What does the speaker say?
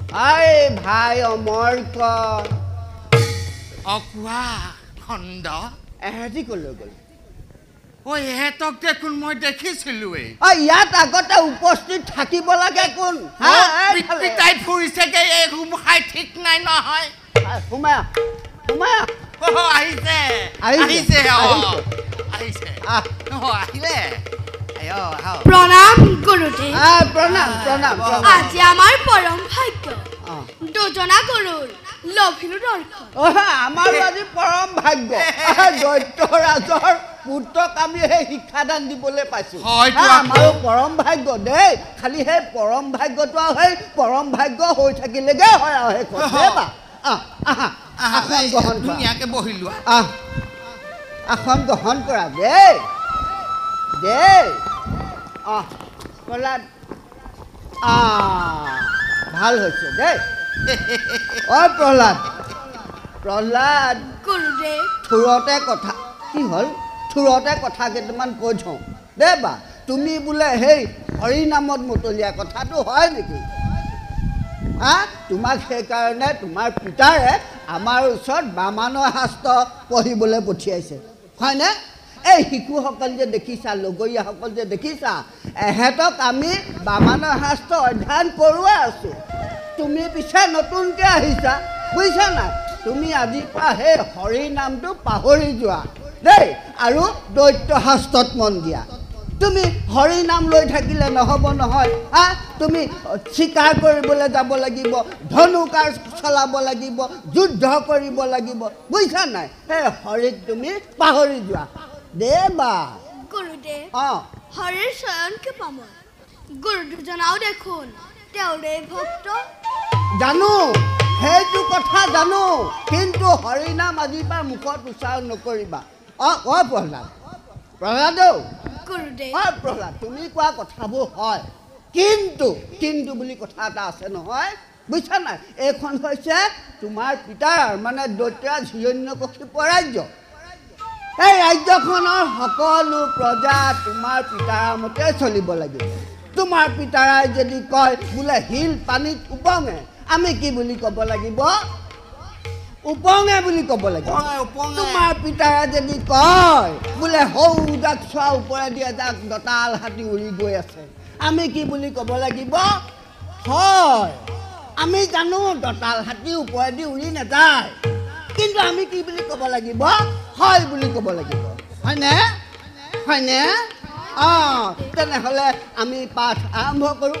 আই ভাই অমৰ্ক অকুয়া খণ্ড এহেঁতি কলৈ গ'ল ঐ এহেঁতক দেখোন মই দেখিছিলোৱেই ইয়াত আগতে উপস্থিত থাকিব লাগে কোন পিতাই ফুৰিছেগে এই ৰুম খাই ঠিক নাই নহয় সোমায়া সোমায়া আহিছে আহিছে আহিছে আহিলে প্ৰণাম গুৰুদেৱ প্ৰণাম প্ৰণাম আজি আমাৰ পৰম ভাগ্য দুজনা গুৰুৰ লভিলো দৰ্শন আমাৰ আজি পৰম ভাগ্য দৈত্য ৰাজৰ পুত্ৰক আমি সেই শিক্ষাদান দিবলৈ পাইছো আমাৰো পৰম ভাগ্য দেই খালি সেই পৰম ভাগ্যটো আৰু সেই পৰম ভাগ্য হৈ থাকিলেগে হয় আৰু সেই কথা আসন গ্ৰহণ ধুনীয়াকে বহিলো আসন গ্ৰহণ কৰা দেই দেই প্ৰহ্লাদ ভাল হৈছে দেই প্ৰহ্লাদ প্ৰহ্লাদ গুৰুদেৱ থোৰতে কথা কি হ'ল থোৰতে কথা কেইটামান কৈ থওঁ দেই বা তুমি বোলে সেই হৰি নামত মতলীয়া কথাটো হয় নেকি তোমাক সেইকাৰণে তোমাৰ পিতাৰে আমাৰ ওচৰত বামানৰ শাস্ত্ৰ পঢ়িবলৈ পঠিয়াইছে হয়নে এই শিশুসকল যে দেখিছা লগৰীয়াসকল যে দেখিছা এহেঁতক আমি বামানৰ শাস্ত্ৰ অধ্যয়ন কৰোৱাই আছোঁ তুমি পিছে নতুনকৈ আহিছা বুজিছা নাই তুমি আজিৰ পৰা সেই হৰি নামটো পাহৰি যোৱা দেই আৰু দৈত্য শাস্ত্ৰত মন দিয়া তুমি হৰি নাম লৈ থাকিলে নহ'ব নহয় তুমি চিকাৰ কৰিবলৈ যাব লাগিব ধনুকাৰ চলাব লাগিব যুদ্ধ কৰিব লাগিব বুজিছা নাই সেই হৰিক তুমি পাহৰি যোৱা দে বা গুৰুদেৱ হৰিৰ স্বয়ংকে পাম গুৰু দুজনাও দেখোন তেওঁৰে ভক্ত জানো সেইটো কথা জানো কিন্তু হৰি নাম আজিৰ পৰা মুখত উচ্চাৰণ নকৰিবা প্ৰহ্লাদ প্ৰহ্লাদৌ গুৰুদেৱ প্ৰহ্লাদ তুমি কোৱা কথাবোৰ হয় কিন্তু কিন্তু বুলি কথা এটা আছে নহয় বুজিছা নাই এইখন হৈছে তোমাৰ পিতাৰ মানে দৈত্যৰাজ হিৰণ্যকশিপুৰ ৰাজ্য এই ৰাজ্যখনৰ সকলো প্ৰজা তোমাৰ পিতাৰ মতে চলিব লাগিব তোমাৰ পিতাৰাই যদি কয় বোলে শিল পানীত উপঙে আমি কি বুলি ক'ব লাগিব উপঙে বুলি ক'ব লাগিব তোমাৰ পিতাৰে যদি কয় বোলে সৌ যাক চোৱা ওপৰেদি এজাক দঁতাল হাতী উৰি গৈ আছে আমি কি বুলি ক'ব লাগিব হয় আমি জানো দঁতাল হাতী ওপৰেদি উৰি নাযায় কিন্তু আমি কি বুলি ক'ব লাগিব হয় বুলি ক'ব লাগিব হয়নে হয়নে তেনেহ'লে আমি পাঠ আৰম্ভ কৰোঁ